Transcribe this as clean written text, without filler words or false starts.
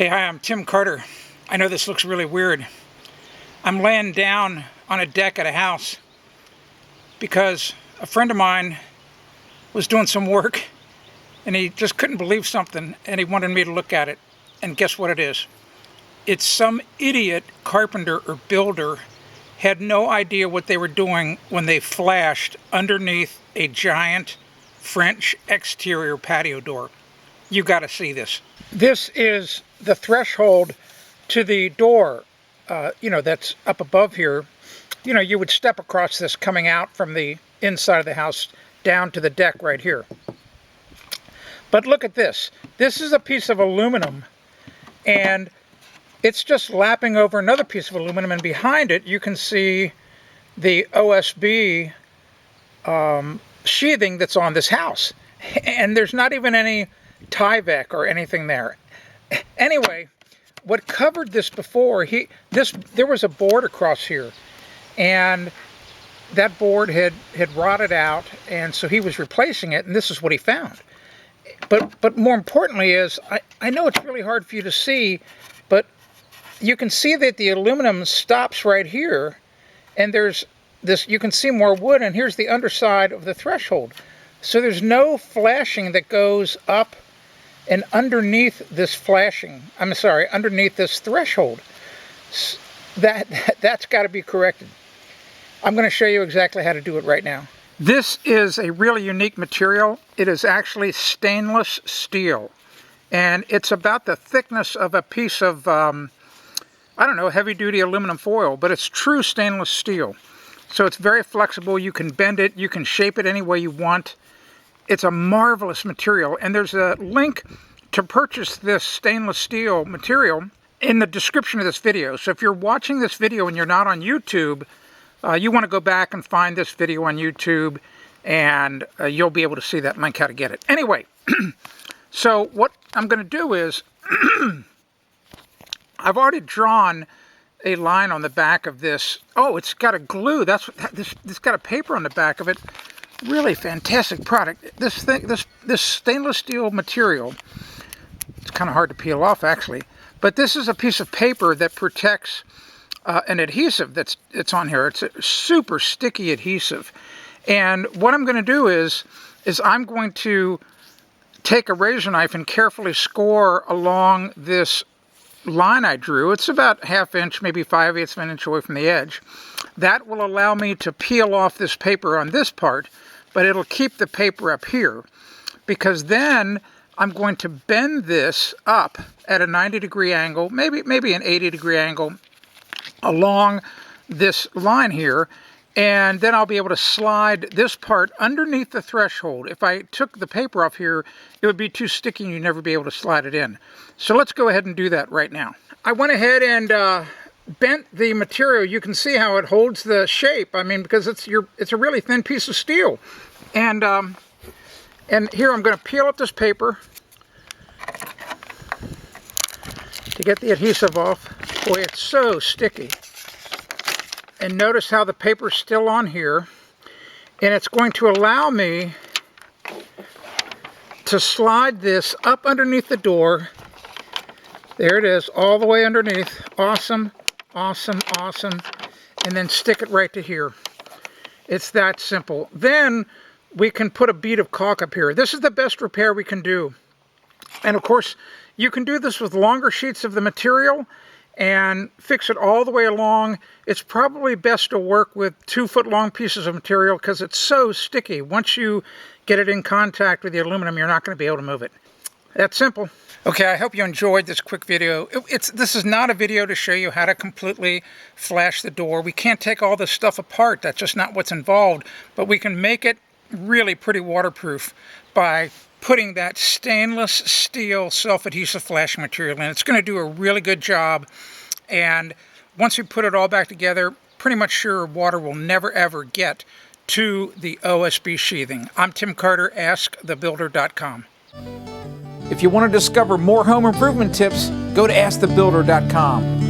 Hey, hi, I'm Tim Carter. I know this looks really weird. I'm laying down on a deck at a house because a friend of mine was doing some work and he just couldn't believe something and he wanted me to look at it. And guess what it is? It's some idiot carpenter or builder had no idea what they were doing when they flashed underneath a giant French exterior patio door. You got to see this. This is the threshold to the door, that's up above here. You know, you would step across this coming out from the inside of the house down to the deck right here. But look at this. This is a piece of aluminum, and it's just lapping over another piece of aluminum, and behind it you can see the OSB sheathing that's on this house. And there's not even any Tyvek or anything there. Anyway, what covered this before, there was a board across here, and that board had rotted out, and so he was replacing it, and this is what he found. But more importantly is, I know it's really hard for you to see, but you can see that the aluminum stops right here, and there's this, you can see more wood, and here's the underside of the threshold. So there's no flashing that goes up and underneath this underneath this threshold. That's got to be corrected. I'm going to show you exactly how to do it right now. This is a really unique material. It is actually stainless steel, and it's about the thickness of a piece of, heavy-duty aluminum foil, but it's true stainless steel. So it's very flexible. You can bend it, you can shape it any way you want. It's a marvelous material, and there's a link to purchase this stainless steel material in the description of this video. So if you're watching this video and you're not on YouTube, you want to go back and find this video on YouTube, and you'll be able to see that link, how to get it. Anyway, so what I'm going to do is, I've already drawn a line on the back of this. Oh, it's got a glue. That's what this got a paper on the back of it. Really fantastic product. This stainless steel material, it's kind of hard to peel off actually, but this is a piece of paper that protects an adhesive that's on here. It's a super sticky adhesive, and what I'm going to do is I'm going to take a razor knife and carefully score along this line I drew. It's about 1/2 inch, maybe 5/8 of an inch away from the edge. That will allow me to peel off this paper on this part, but it'll keep the paper up here, because then I'm going to bend this up at a 90-degree angle, maybe an 80-degree angle along this line here, and then I'll be able to slide this part underneath the threshold. If I took the paper off here, it would be too sticky and you'd never be able to slide it in. So let's go ahead and do that right now. I went ahead and bent the material. You can see how it holds the shape. I mean, because it's a really thin piece of steel. And here I'm going to peel up this paper to get the adhesive off. Boy, it's so sticky. And notice how the paper's still on here, and it's going to allow me to slide this up underneath the door. There it is, all the way underneath. Awesome, awesome, awesome. And then stick it right to here. It's that simple. Then we can put a bead of caulk up here. This is the best repair we can do. And of course, you can do this with longer sheets of the material and fix it all the way along. It's probably best to work with 2-foot-long pieces of material because it's so sticky. Once you get it in contact with the aluminum, you're not going to be able to move it. That's simple. Okay, I hope you enjoyed this quick video. This is not a video to show you how to completely flash the door. We can't take all this stuff apart. That's just not what's involved. But we can make it really pretty waterproof by putting that stainless steel self-adhesive flashing material in. It's going to do a really good job, and once we put it all back together, pretty much sure water will never ever get to the OSB sheathing. I'm Tim Carter, AskTheBuilder.com. If you want to discover more home improvement tips, go to AskTheBuilder.com.